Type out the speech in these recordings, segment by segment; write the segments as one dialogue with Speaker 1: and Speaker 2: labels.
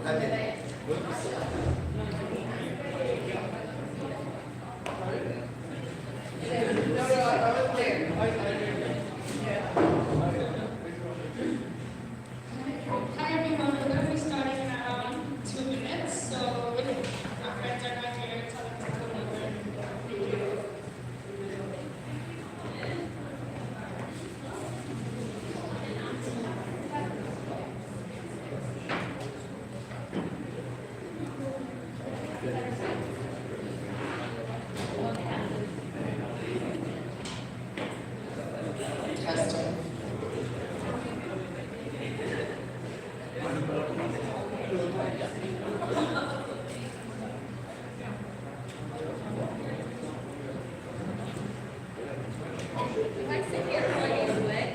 Speaker 1: Hi everyone, we're going to be starting in around 2 minutes. So if our friends are not here, tell them to come over. Thank you.
Speaker 2: Testing.
Speaker 3: If I sit here, will I get away?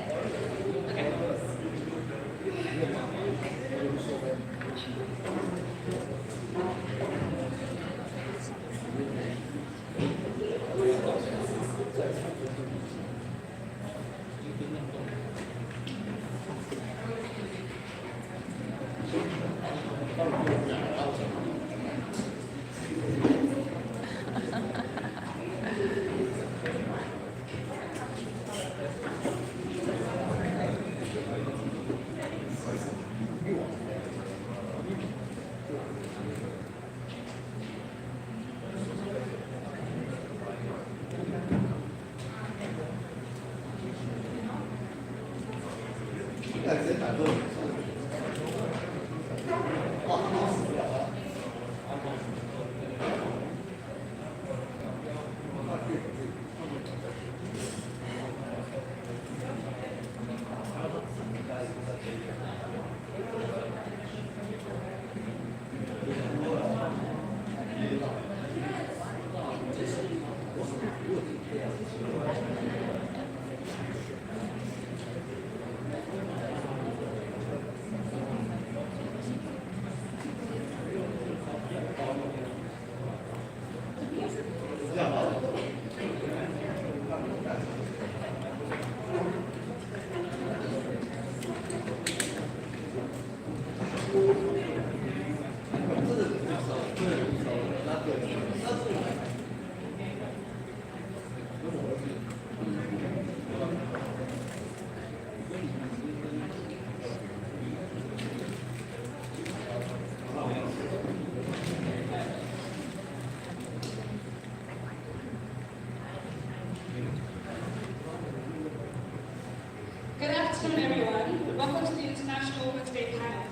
Speaker 1: Good afternoon, everyone. Welcome to the International Women's Day panel.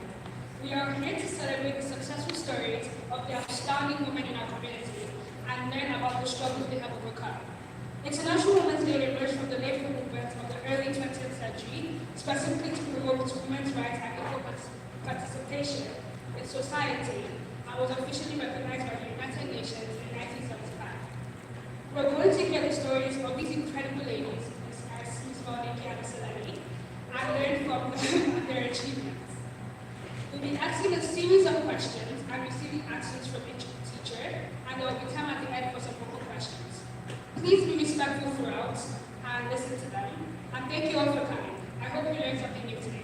Speaker 1: We are here to celebrate the successful stories of the outstanding women in our community and learn about the struggles they have overcome. International Women's Day emerged from the labor movement of the early 20th century, specifically to promote women's rights and equal participation in society, and was officially recognized by the United Nations in 1975. We're going to hear the stories of these incredible ladies, as Ms. Monique and Selene, and learn from them their achievements. We'll be asking a series of questions and receiving answers from each teacher, and there will be time at the end for some vocal questions. Please be respectful throughout and listen to them. And thank you all for coming. I hope you learned something new today.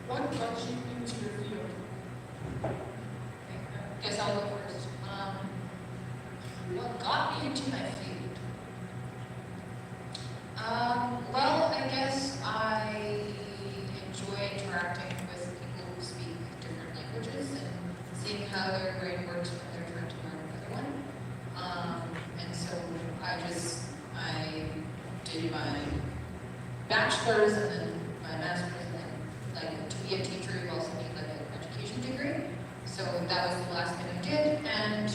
Speaker 2: What got you into your field? Guess I'll go first. What got me into my field? Well, I guess I enjoy interacting with people who speak different languages and seeing how their brain works when they're trying to learn another one. And so I did my bachelor's and then my master's, and then like to be a teacher you also need like an education degree. So that was the last thing I did, and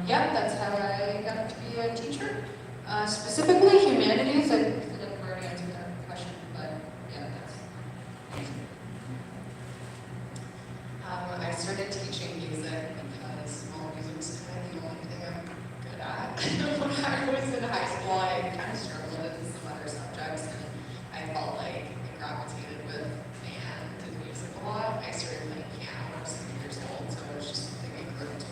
Speaker 2: yeah, that's how I got to be a teacher. Specifically humanities, I feel like I've already answered that question, but yeah, that's. I started teaching music because music is kind of the only thing I'm good at. When I was in high school, I kind of struggled with some other subjects, and I felt like I gravitated with band and music a lot. I started playing piano when I was 7 years old, so I was just like I grew into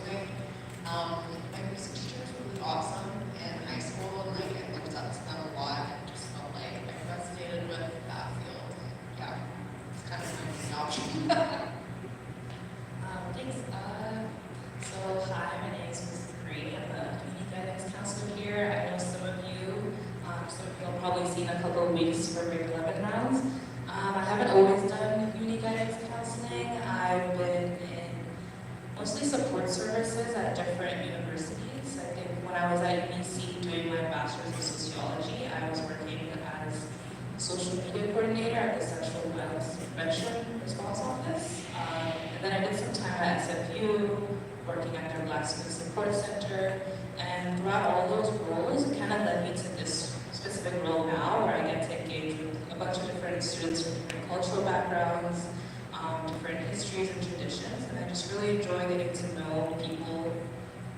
Speaker 4: at the Sexual Violence Prevention Response Office. And then I did some time at SFU, working at their Black Student Support Center, and throughout all those roles, it kind of led me to this specific role now, where I get to engage with a bunch of different students from different cultural backgrounds, different histories and traditions, and I just really enjoy getting to know people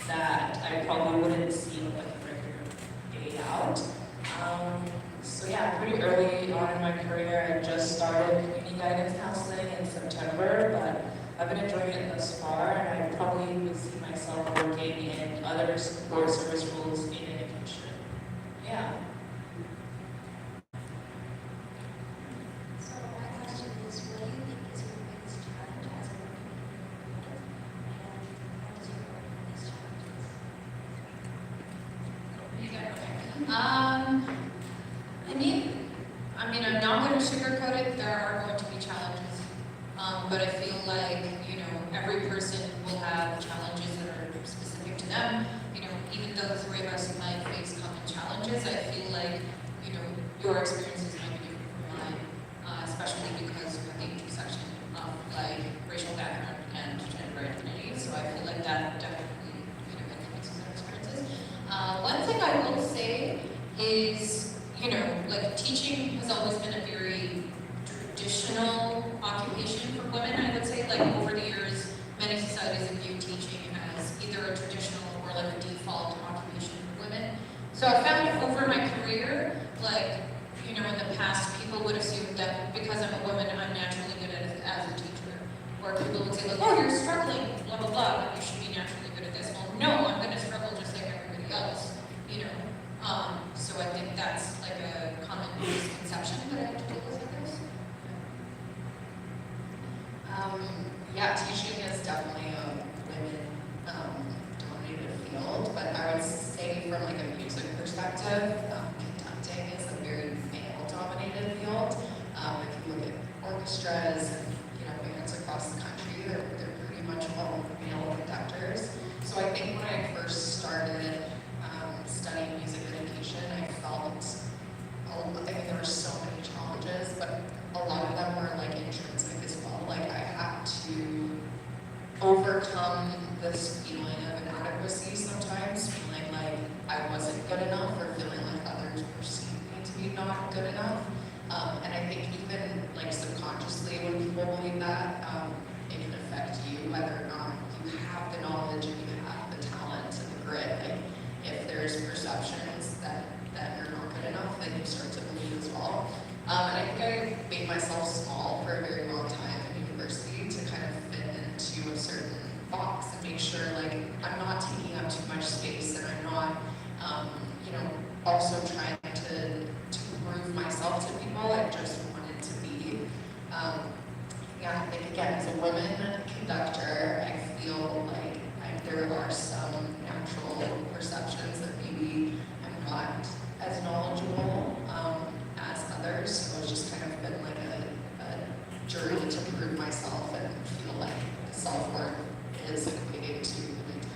Speaker 4: that I probably wouldn't see on like a regular day out. So yeah, pretty early on in my career, I just started community guidance counseling in September, but I've been enjoying it thus far, and I probably would see myself working in other support service roles in education. Yeah.
Speaker 3: So my question is, what do you think is your biggest challenge as a working educator, and how does you overcome these challenges?
Speaker 2: You got it, okay. I'm not going to sugarcoat it. There are going to be challenges, but I feel like every person will have challenges that are specific to them. Even though the three of us might face common challenges, I feel like your experiences might be different from mine, especially because we're at the intersection of like racial background and gender identity. So I feel like that definitely influences our experiences. One thing I will say is, like teaching has always been a very traditional occupation for women, I would say. Like over the years, many societies have viewed teaching as either a traditional or like a default occupation for women. So I found over my career, like, in the past, people would assume that because I'm a woman, I'm naturally good at it as a teacher. Or people would say like, oh, you're struggling, blah, blah, blah, but you should be naturally good at this. Well, no, I'm gonna struggle just like everybody else, So I think that's like a common misconception that I have to deal with, I guess.
Speaker 5: Yeah, teaching is definitely a women dominated field, but I would say from like a music perspective, conducting is a very male dominated field. If you look at orchestras and bands across the country, they're pretty much all male conductors. So I think when I first started studying music education, I felt there were so many challenges, but a lot of them were like intrinsic as well. Like I had to overcome this feeling of inadequacy sometimes, feeling like I wasn't good enough or feeling like others perceived me to be not good enough. And I think even like subconsciously when people believe that, it can affect you whether or not you have the knowledge and you have the talent and the grit. Like if there's perceptions that you're not good enough, then you start to believe as well. And I think I made myself small for a very long time in university to kind of fit into a certain box and make sure like I'm not taking up too much space and I'm not, also trying to prove myself to people. I just wanted to be, I think again as a woman conductor, I feel like there are some natural perceptions that maybe I'm not as knowledgeable as others. So it's just kind of been like a journey to prove myself and feel like self-worth is equated to my time.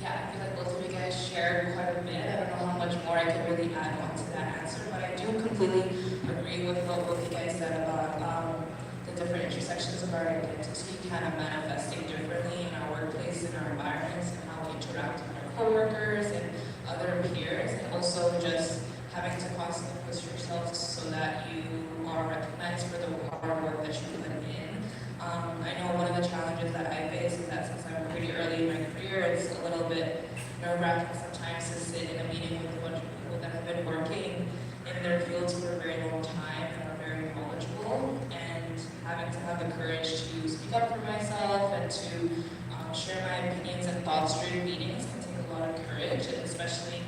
Speaker 4: Yeah, I feel like both of you guys shared quite a bit. I don't know how much more I can really add on to that answer, but I do completely agree with what both of you guys said about the different intersections of our identity kind of manifesting differently in our workplace, in our environments, and how we interact with our coworkers and other peers, and also just having to constantly push yourself so that you are recognized for the hard work that you put in. I know one of the challenges that I face is that since I'm pretty early in my career, it's a little bit nerve-wracking sometimes to sit in a meeting with a bunch of people that have been working in their fields for a very long time and are very knowledgeable, and having to have the courage to speak up for myself and to share my opinions and thoughts during meetings can take a lot of courage, and especially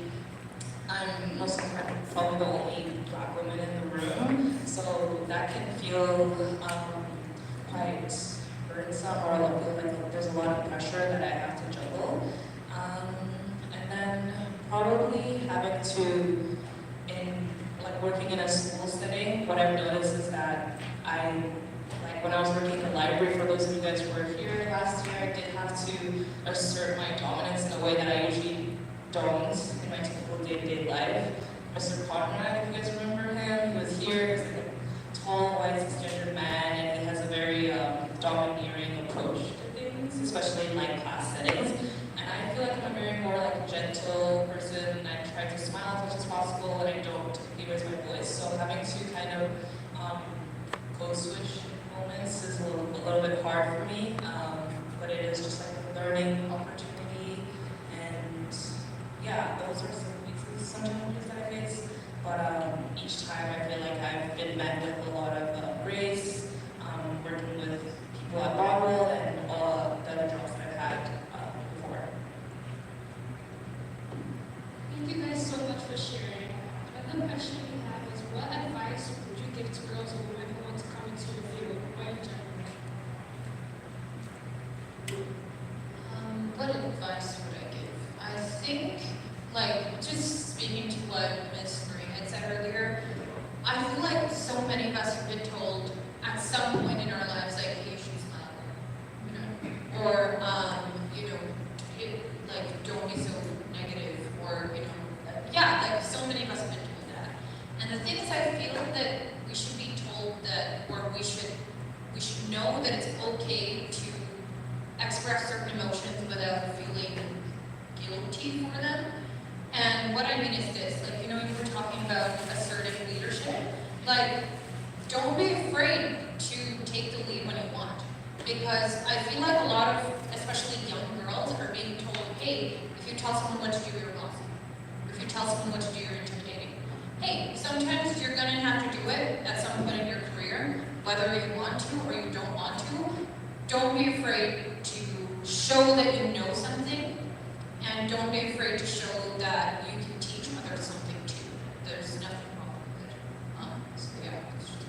Speaker 4: I'm most probably the only Black woman in the room, so that can feel quite burdensome, or I feel like there's a lot of pressure that I have to juggle. And then probably having to, working in a school setting, what I've noticed is that when I was working in the library, for those of you guys who were here last year, I did have to assert my dominance in a way that I usually don't in my typical day-to-day life. Mr. Conrad, if you guys remember him. He was here. He's like a tall, white, cisgendered man, and he has a very domineering approach to things, especially in like class settings. And I feel like I'm a very more like gentle person, and I try to smile as much as possible, and I don't typically raise my voice. So having to kind of code switch moments is a little bit hard for me, but it is just like a learning opportunity. And yeah, those are some challenges that I face. But each time I feel like I've been met with a lot of grace, working with people at Bodwell and all the other jobs that I've had before.
Speaker 1: Thank you guys so much for sharing. Another question we have is, what advice would you give to girls or women who want to come into your field or in general?
Speaker 2: What advice would I give? I think, like, just speaking to what Ms. Marie had said earlier, I feel like so many of us have been told at some point in our lives, like, hey, she's not, you know, or, you know, like, don't be so negative, or, you know, yeah, like, so many of us have been told that. And the thing is, I feel that we should be told that, or we should know that it's okay to express certain emotions without feeling guilty for them. And what I mean is this, like, you know, you were talking about assertive leadership. Like, don't be afraid to take the lead when you want. Because I feel like a lot of, especially young girls, are being told, hey, if you tell someone what to do, you're bossy. Or if you tell someone what to do, you're intimidating. Hey, sometimes you're gonna have to do it at some point in your career, whether you want to or you don't want to. Don't be afraid to show that you know something, and don't be afraid to show that you can teach others something too. There's nothing wrong with it. So yeah, it's just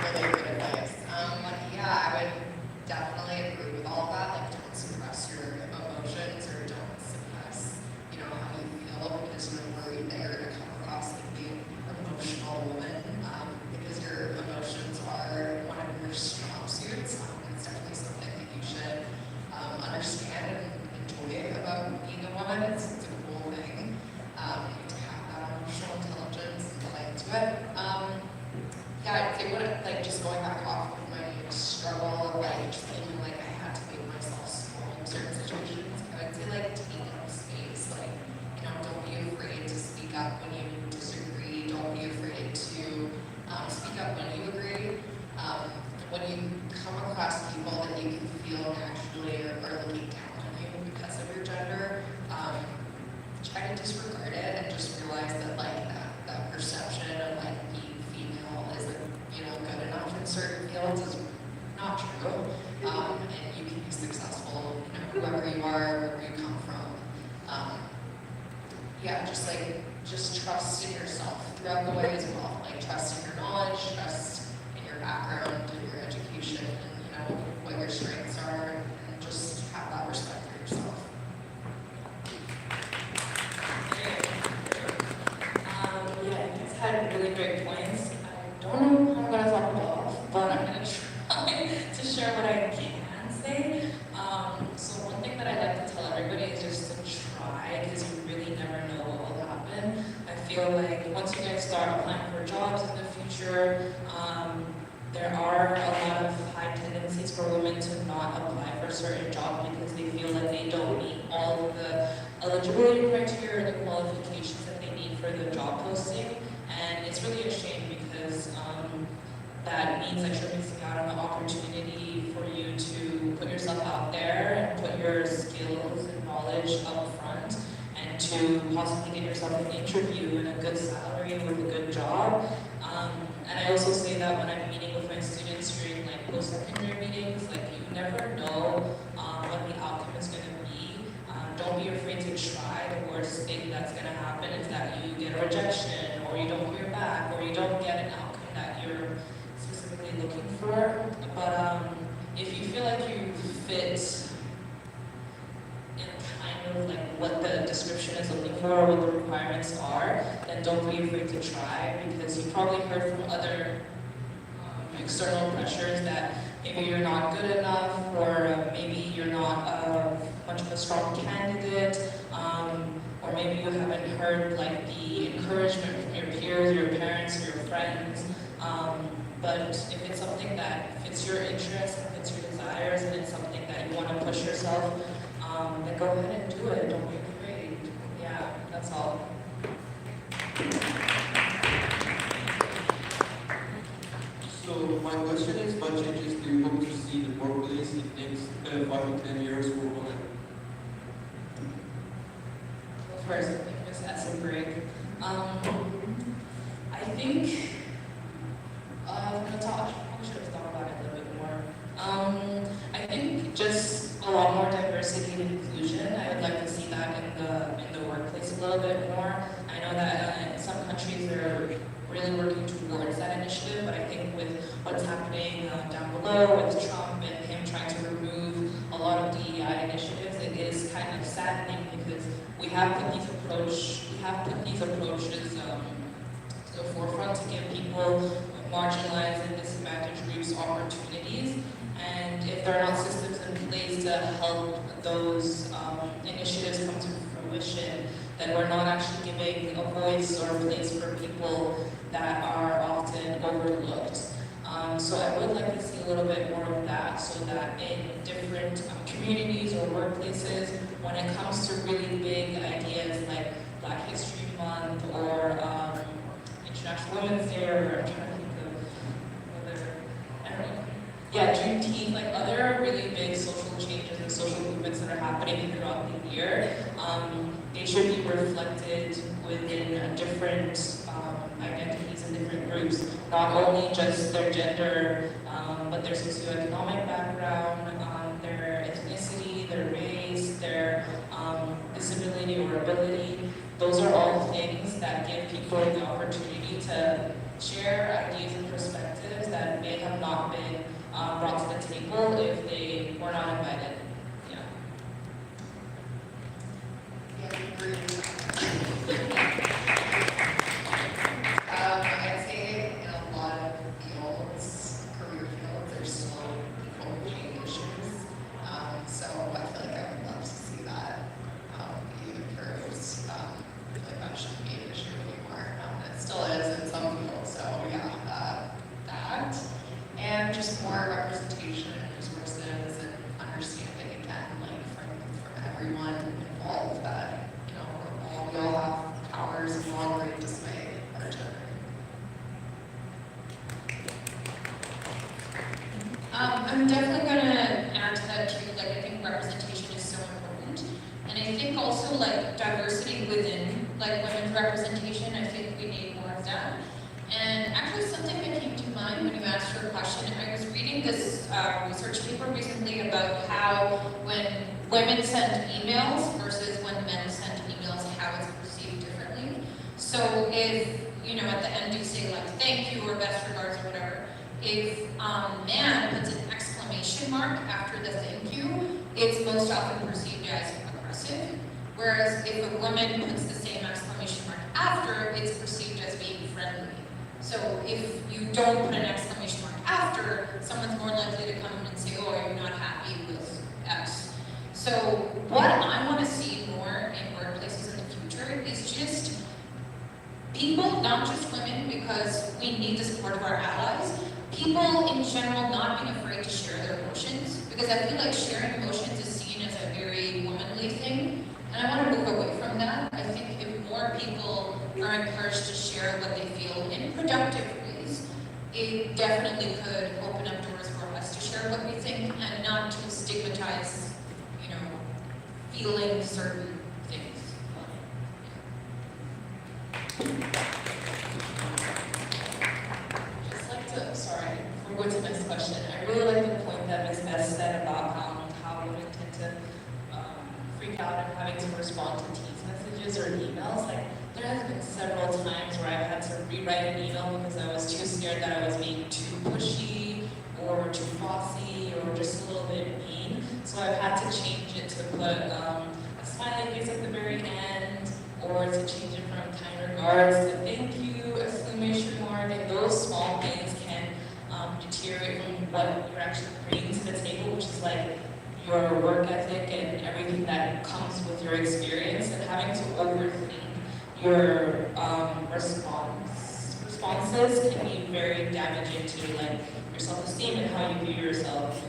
Speaker 5: That's really good advice. Yeah, I would definitely agree with all of that. Like, don't suppress your emotions, or don't suppress, you know, how you feel, because you're worried that you're gonna come across like the emotional woman, because your emotions are one of your strong suits. It's definitely something that you should understand and enjoy about being a woman. It's a cool thing to have that emotional intelligence and play into it. Yeah, I'd say like just going back off of my struggle of like just feeling like I had to make myself small in certain situations, I would say like take up space. Like, you know, don't be afraid to speak up when you disagree. Don't be afraid to speak up when you agree. When you come across people that you can feel naturally are looking down on you because of your gender, try to disregard it and just realize that like that perception of like being female isn't, you know, good enough in certain fields is not true. And you can be successful, you know, whoever you are, wherever you come from. Yeah, just trust in yourself throughout the way as well. Like, trust in your knowledge, trust in your background and your education, and, you know, what your strengths are, and just have that respect for yourself.
Speaker 4: Yeah, you guys had really great points. I don't know how I'm going to talk them off, but I'm going to try to share what I can say. So one thing that I like to tell everybody is just to try, because you really never know what will happen. I feel like once you guys start applying for jobs in the future, there are a lot of high tendencies for women to not apply for certain jobs because they feel like they don't meet all of the eligibility criteria or the qualifications that they need for the job posting. And it's really a shame because that means that you're missing out on the opportunity for you to put yourself out there and put your skills and knowledge up front, and to possibly get yourself an interview and a good salary with a good job. And I also say that when I'm meeting with my students during like post-secondary meetings, like you never know what the outcome is going to be. Don't be afraid to try. The worst thing that's going to happen is that you get a rejection, or you don't hear back, or you don't get an outcome that you're specifically looking for. But if you feel like you fit in kind of like what the description is looking for, or what the requirements are, then don't be afraid to try, because you probably heard from other external pressures that maybe you're not good enough, or maybe you're not much of a strong candidate, or maybe you haven't heard like the encouragement from your peers, your parents, or your friends. But if it's something that fits your interests, fits your desires, and it's something that you want to push yourself, then go ahead and do it. Don't be afraid. Yeah, that's all.
Speaker 6: So my question is, what changes do you hope to see in the workplace in the next 5 to 10 years for women?
Speaker 4: First, I think Ms. Essenbrigg. I think I'm gonna talk. I should have thought about it a little bit more. I think just a lot more diversity and inclusion. I would like to see that in the workplace a little bit more. I know that in some countries they're really working towards that initiative, but I think with what's happening down below with Trump and him trying to remove a lot of DEI initiatives, it is kind of saddening because we have put these approaches to the forefront to give people marginalized and disadvantaged groups opportunities. And if there are not systems in place to help those initiatives come to fruition, then we're not actually giving a voice or a place for people that are often overlooked. So I would like to see a little bit more of that, so that in different communities or workplaces, when it comes to really big ideas like Black History Month or International Women's Day, or I'm trying to think of other, I don't know, yeah, Juneteenth, like other really big social changes and social movements that are happening throughout the year, they should be reflected within different identities and different groups, not only just their gender, but their socioeconomic background, their ethnicity, their race, their disability or ability. Those are all things that give people the opportunity to share ideas and perspectives that may have not been brought to the table if they were not invited. Yeah.
Speaker 5: Yeah, I agree. I'd say in a lot of fields, career fields, there's still equal pay issues. So I feel like I would love to see that be improved. I feel like that shouldn't be an issue anymore. It still is in some fields, so yeah, that. And just more representation and resources and understanding again, like from everyone involved that, you know, we all have powers and we all bring to sway our gender.
Speaker 2: I'm definitely gonna add to that too, like I think representation is so important. And I think also like diversity within like women's representation, I think we need more of that. And actually something that came to mind when you asked her question, I was reading this research paper recently about how when women send emails versus when men send emails, how it's perceived differently. So if, you know, at the end you say like, thank you or best regards or whatever, if man puts an exclamation mark after the thank you, it's most often perceived as aggressive. Whereas if a woman puts the same exclamation mark after, it's perceived as being friendly. So if you don't put an exclamation mark after, someone's more likely to come and say, oh, are you not happy with X? So what I want to see more in workplaces in the future is just people, not just women, because we need the support of our allies, people in general not being afraid to share their emotions, because I feel like sharing emotions is seen as a very womanly thing, and I want to move away from that. I think if more people are encouraged to share what they feel in productive ways, it definitely could open up doors for us to share what we think and not to stigmatize, you know, feeling certain things.
Speaker 4: Just like to, sorry, before we go to the next question, I really like the point that Ms. Beth said about how women tend to freak out and having to respond to text messages or emails. Like, there has been several times where I've had to rewrite an email because I was too scared that I was being too pushy or too bossy or just a little bit mean. So I've had to change it to put a smiley face at the very end, or to change it from kind regards to thank you, exclamation mark, and those small things can deteriorate from what you're actually bringing to the table, which is like your work ethic and everything that comes with your experience, and having to overthink your responses can be very damaging to like your self-esteem and how you view yourself.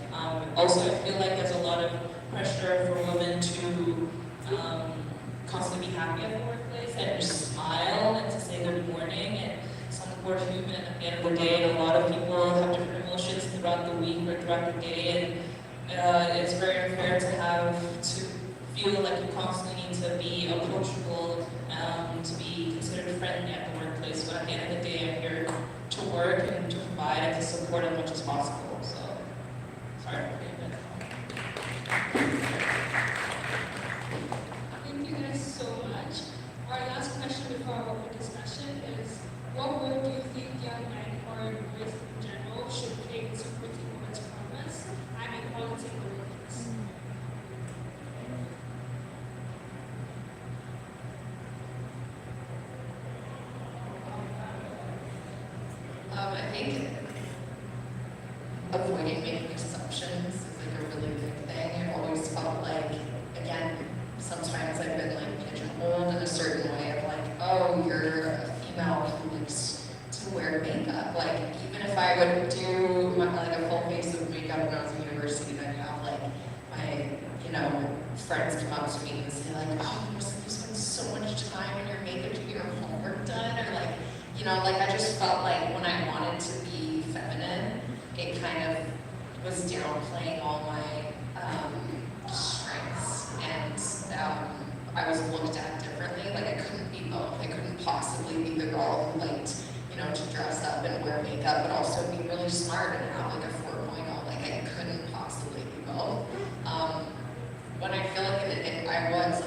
Speaker 4: Also, I feel like there's a lot of pressure for women to constantly be happy at the workplace and just smile and to say good morning. And some we're human at the end of the day, and a lot of people have different emotions throughout the week or throughout the day, and it's very unfair to have to feel like you constantly need to be approachable, to be considered friendly at the workplace. But at the end of the day, I'm here to work and to provide and to support as much as possible. So, sorry for being a bit.
Speaker 1: Thank you guys so much. Our last question before our open discussion is, what role do you think young men or boys in general should play in supporting women's progress and equality in the workplace?
Speaker 5: I think avoiding making assumptions is like a really big thing. I've always felt like, again, sometimes I've been like pigeonholed in a certain way of like, oh, you're a female who likes to wear makeup. Like, even if I would do like a full face of makeup when I was in university, I'd have like my, friends come up to me and say like, oh, you spend so much time in your makeup to get your homework done, or like, I just felt like when I wanted to be feminine, it kind of was downplaying all my strengths, and I was looked at differently. Like, I couldn't be both. I couldn't possibly be the girl who liked, to dress up and wear makeup, but also be really smart and have like a 4.0. Like, I couldn't possibly be both. When I feel like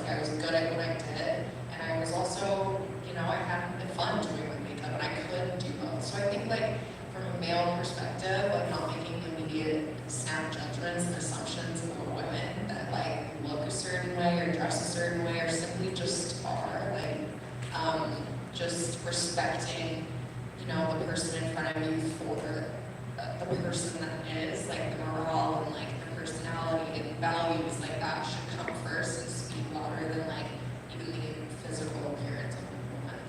Speaker 5: I was good at what I did, and I was also, I had fun doing my makeup, and I could do both. So I think like from a male perspective, like not making immediate snap judgments and assumptions about women that like look a certain way or dress a certain way or simply just are, like just respecting, the person in front of you for the person that is, like the morale and like the personality and values, like that should come first and speak louder than like even the physical appearance of a woman.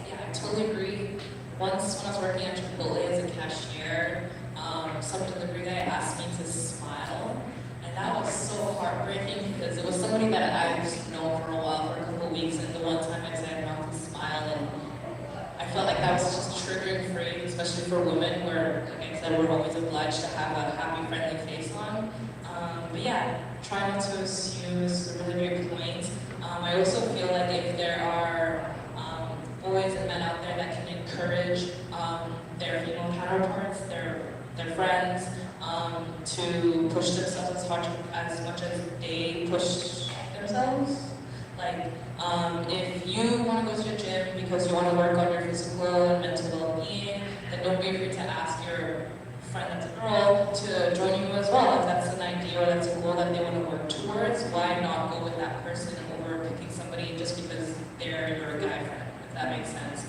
Speaker 4: Yeah, I totally agree. Once when I was working at Chipotle as a cashier, some delivery guy asked me to smile, and that was so heartbreaking because it was somebody that I've known for a while, for a couple of weeks, and the one time I said not to smile, and I felt like that was just triggering for you, especially for women, where, like I said, we're always obliged to have a happy, friendly face on. But yeah, try not to assume is a really great point. I also feel like if there are boys and men out there that can encourage their female counterparts, their friends, to push themselves as much as they push themselves. Like, if you want to go to the gym because you want to work on your physical and mental well-being, then don't be afraid to ask your friend that's a girl to join you as well. If that's an idea or that's a goal that they want to work towards, why not go with that person over picking somebody just because they're your guy friend, if that makes sense.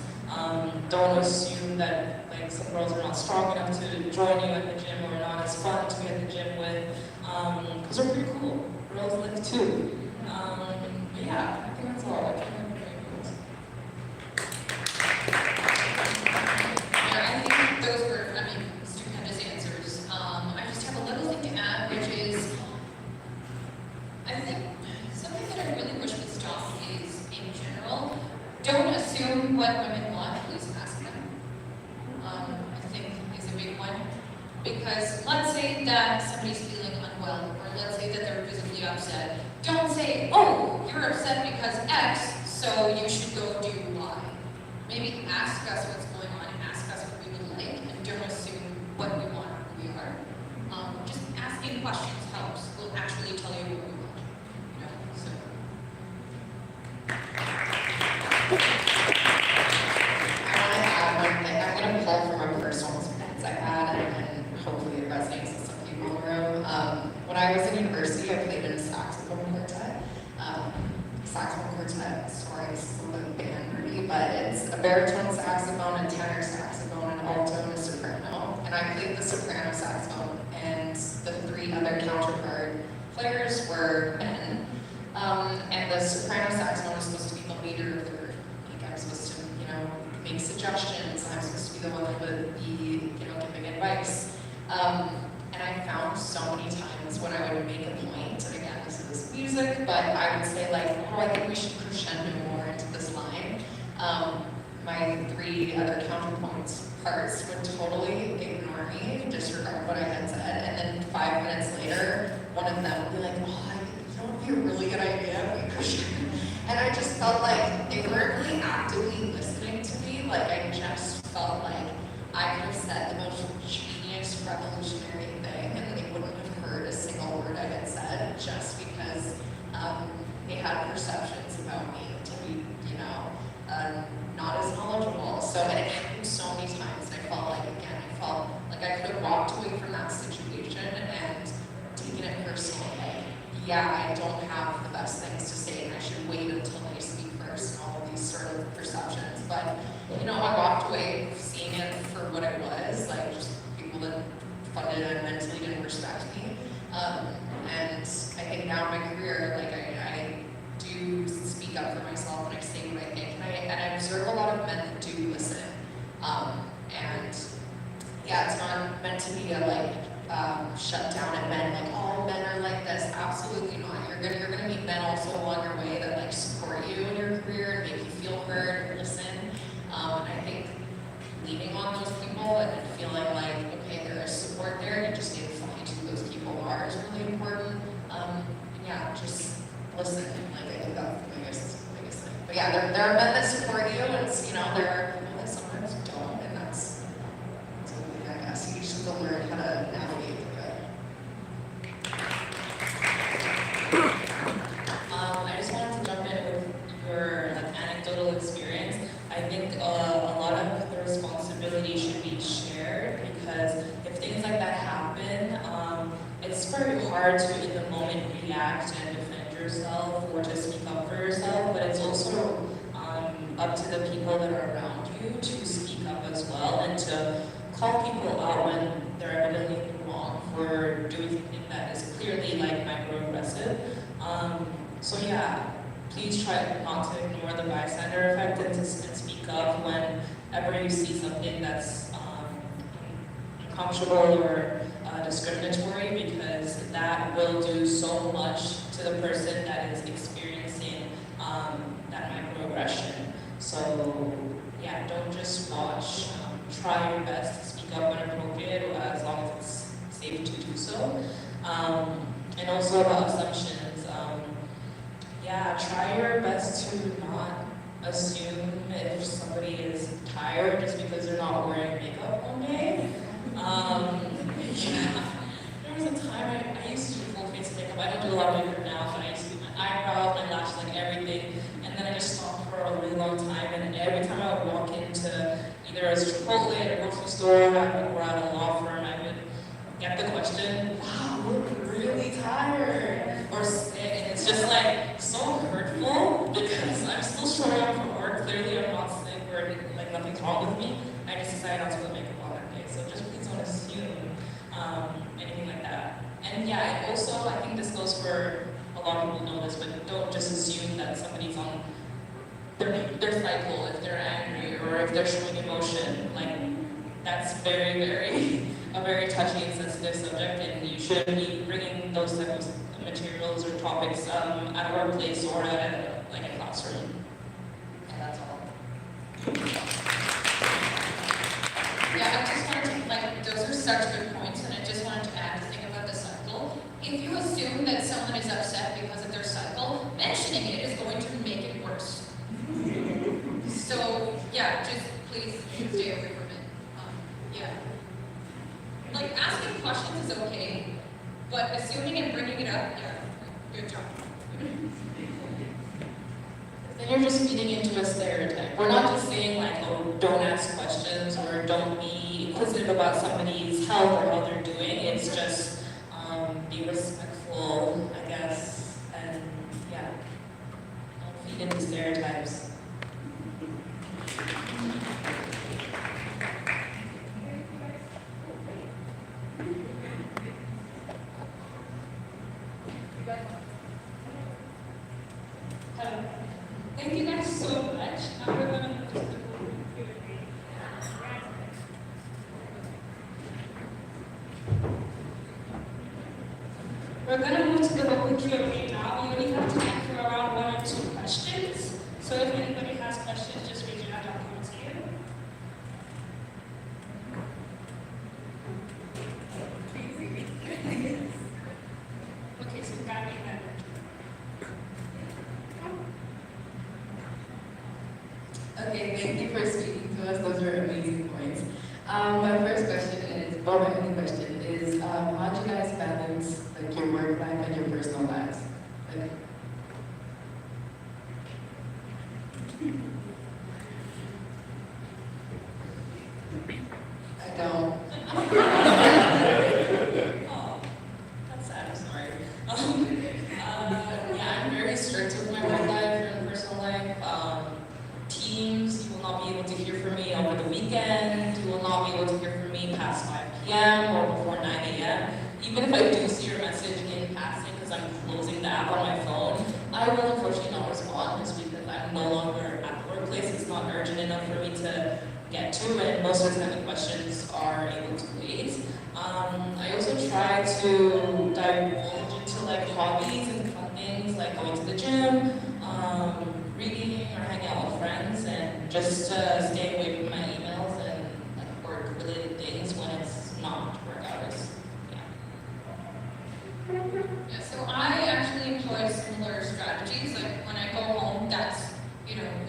Speaker 4: Don't assume that like some girls are not strong enough to join you at the gym or not as fun to be at the gym with, because they're pretty cool. Girls live too. But yeah, I think that's all. I can't remember anything.
Speaker 2: Yeah, I think those were, stupendous answers. I just have a little thing to add, which is, I think something that I really wish would stop is, in general, don't assume what women want, please ask them. I think is a big one. Because let's say that somebody's feeling unwell, or let's say that they're physically upset. Don't say, oh, you're upset because X, so you should go do Y. Maybe ask us what's going on, ask us what we would like, and don't assume what we want or who we are. Just asking questions helps. We'll actually tell you what we want. So.
Speaker 5: I want to add one thing. I'm going to pull from a personal experience I had, and hopefully it resonates with some people in the room. When I was in university, I played in a saxophone quartet. Sorry, this is a little band but it's a baritone saxophone, a tenor saxophone, an alto, and a soprano. And I played the soprano saxophone, and the 3 other counterpart players were men. And the soprano saxophone was supposed to be the leader of the group. Like, I was supposed to, make suggestions. I'm supposed to be the one that would be, giving advice. And I found so many times when I would make a point, and again, this is music, but I would say like, oh, I think we should crescendo more into this line. My 3 other counterpoints parts would totally ignore me, disregard what I had said, and then 5 minutes later, one of them would be like, oh, that would be a really good idea, we crescendo. And I just felt like they weren't really actively listening to me. Like, I just felt like I could have said the most genius, revolutionary thing, and they wouldn't have heard a single word I had said, just because they had perceptions about me to be, not as knowledgeable. So it happened so many times, and I felt like I could have walked away from that situation and taken it personally. Like, yeah, I don't have the best things to say, and I should wait until I speak first, and all of these sort of perceptions. But, I walked away seeing it for what it was, like just people that funded and mentally didn't respect me. And I think now in my career, like I do speak up for myself and I say what I think, and I observe a lot of men that do listen. And yeah, it's not meant to be a shut down at men, like all men are like this. Absolutely not. You're gonna meet men also along your way that support you in your career and make you feel heard and listen. And I think leaning on those people and feeling like, okay, there is support there, and you just need to find who those people are is really important. And yeah, just listen. Like, I think that's the biggest thing. But yeah, there are men that support you, and there are people that sometimes don't, and that's okay, I guess. You just have to learn how to navigate through it.
Speaker 4: I just wanted to jump in with your anecdotal experience. I think a lot of the responsibility should be shared, because if things like that happen, it's very hard to in the moment react and defend yourself or to speak up for yourself, but it's also up to the people that are around you to speak up as well and to call people out when they're evidently wrong for doing something that is clearly microaggressive. So yeah, please try not to ignore the bystander effect and speak up whenever you see something that's uncomfortable or discriminatory, because that will do so much to the person that is experiencing that microaggression. So yeah, don't just watch. Try your best to speak up when appropriate, as long as it's safe to do so. And also about assumptions. Yeah, try your best to not assume if somebody is tired just because they're not wearing makeup one day. Yeah, there was a time I used to do full face makeup. I don't do a lot of makeup now, but I used to do my eyebrows, my lashes, everything. And then I just stopped for a really long time, and every time I would walk into either a Chipotle at a grocery store or at a law firm, I would get the question, wow, you look really tired or sick, and it's just so hurtful because I'm still showing up for work. Clearly I'm not sick or nothing's wrong with me. I just decided not to put makeup on that day. So just please don't assume anything like that. And yeah, and also I think this goes for a lot of people know this, but don't just assume that somebody's on their cycle if they're angry or if they're showing emotion. That's very, very a very touchy and sensitive subject, and you shouldn't be bringing those types of materials or topics at a workplace or at a classroom. And that's all.
Speaker 2: Yeah, I just wanted to, those are such good points, and I just wanted to add the thing about the cycle. If you assume that someone is upset because of their cycle, mentioning it is going to make it worse. So, yeah, just please stay away from it. Yeah. Asking questions is okay, but assuming and bringing it up, yeah, good job.
Speaker 4: Then you're just feeding into a stereotype. We're not just saying oh, don't ask questions or don't be inquisitive about somebody's health or how they're doing. It's just be respectful, I guess, and yeah, don't feed into stereotypes.
Speaker 1: Hello. Thank you guys so much. Now we're going to move to the Q&A. We're going to move to the local Q&A now. We only have time for around 1 or 2 questions. So if anybody has questions, just raise your hand. I'll come to you. Okay, so Gabby then.
Speaker 4: Okay, thank you for speaking to us. Those were amazing points. My first question is, or my only question is, how do you guys balance like your work life and your personal lives? Like,
Speaker 5: I don't.
Speaker 4: oh, that's sad. I'm sorry. Yeah, I'm very strict with my work life and personal life. Teams, you will not be able to hear from me over the weekend. You will not be able to hear from me past 5 p.m. or before 9 a.m. Even if I do see your message in passing because I'm closing the app on my phone, I will unfortunately not respond just because I'm no longer at the workplace. It's not urgent enough for me to get to, and most of the time the questions are able to wait. I also try to divulge into like hobbies and fun things like going to the gym, reading or hanging out with friends, and just stay away from my emails and like work-related things when it's not work hours. Yeah.
Speaker 2: Yeah, so I actually employ similar strategies. Like when I go home, that's,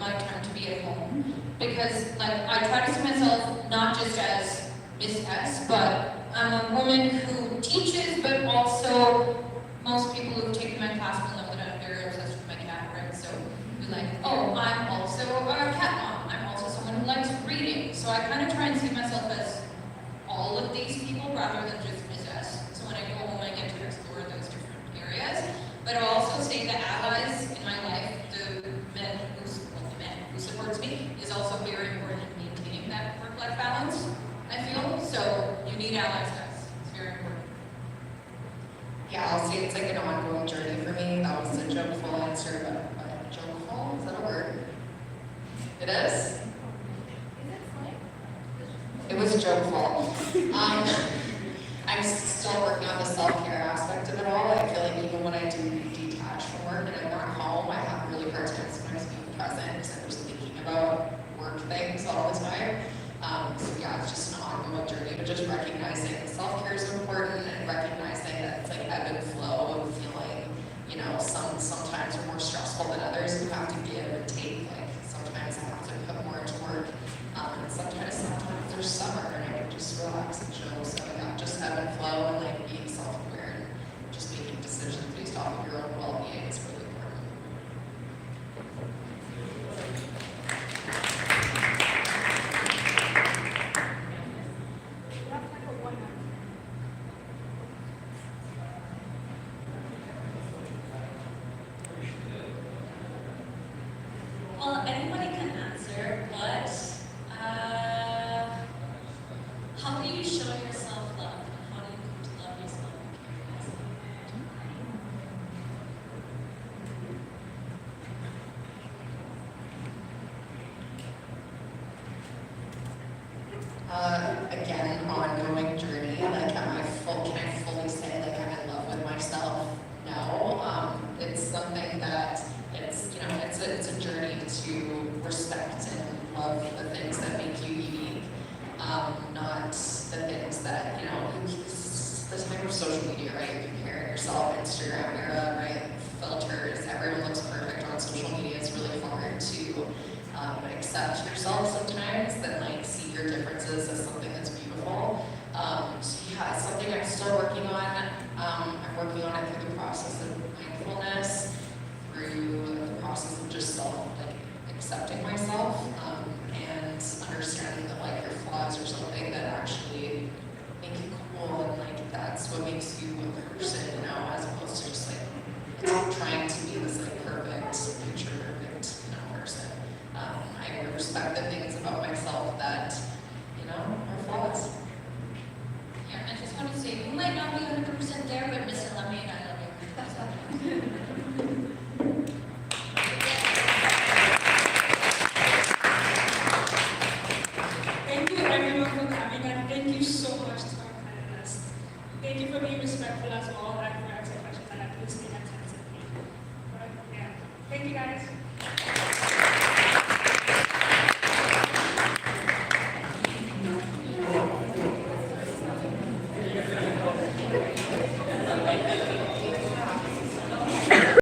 Speaker 2: my time to be at home. Because like I try to see myself not just as Miss S, but I'm a woman who teaches, but also most people who've taken my class will know that I'm very obsessed with my cat, right? So we're like, oh, I'm also a cat mom. I'm also someone who likes reading. So I kind of try and see myself as all of these people rather than just Miss S. So when I go home, I get to explore those different areas. But I'll also say the allies in my life, the men who supports me, is also very important in maintaining that work-life balance, I feel. So you need allies, guys. It's very important.
Speaker 5: Yeah, I'll say it's like an ongoing journey for me. That was a jokeful answer, but jokeful, is that a word? It is? It was jokeful. I'm still working on the self-care aspect of it all. I feel like even when I do detach from work and I'm not home, I have a really hard time sometimes being present because I'm just thinking about work things all the time. So yeah, it's just an ongoing journey, but just recognizing self-care is important and recognizing that it's like ebb and flow of feeling, sometimes are more stressful than others. You have to give and take. Like sometimes I have to put more into work, and sometimes there's summer and I can just relax and chill. So yeah, just ebb and flow and like being self-aware and just making decisions based off of your own well-being is really important.
Speaker 7: Well, anybody can answer, but how do you show yourself love? And how do you come to love yourself?
Speaker 5: Again, ongoing journey. Like, can I fully say like I'm in love with myself? No. It's something that it's a journey to respect and love the things that make you unique, not the things that the type of social media, right? You're comparing yourself, Instagram era, right? Filters, everyone looks perfect on social media. It's really hard to accept yourself sometimes, then like see your differences as something that's beautiful. So yeah, it's something I'm still working on. I'm working on it through the process of mindfulness, through the process of just accepting myself, and understanding that like your flaws are something that actually make you cool, and like that's what makes you a person, as opposed to just like trying to be this like perfect, picture perfect, person. I respect the things about myself that, are flaws.
Speaker 2: Yeah, I just want to say
Speaker 6: Thank you.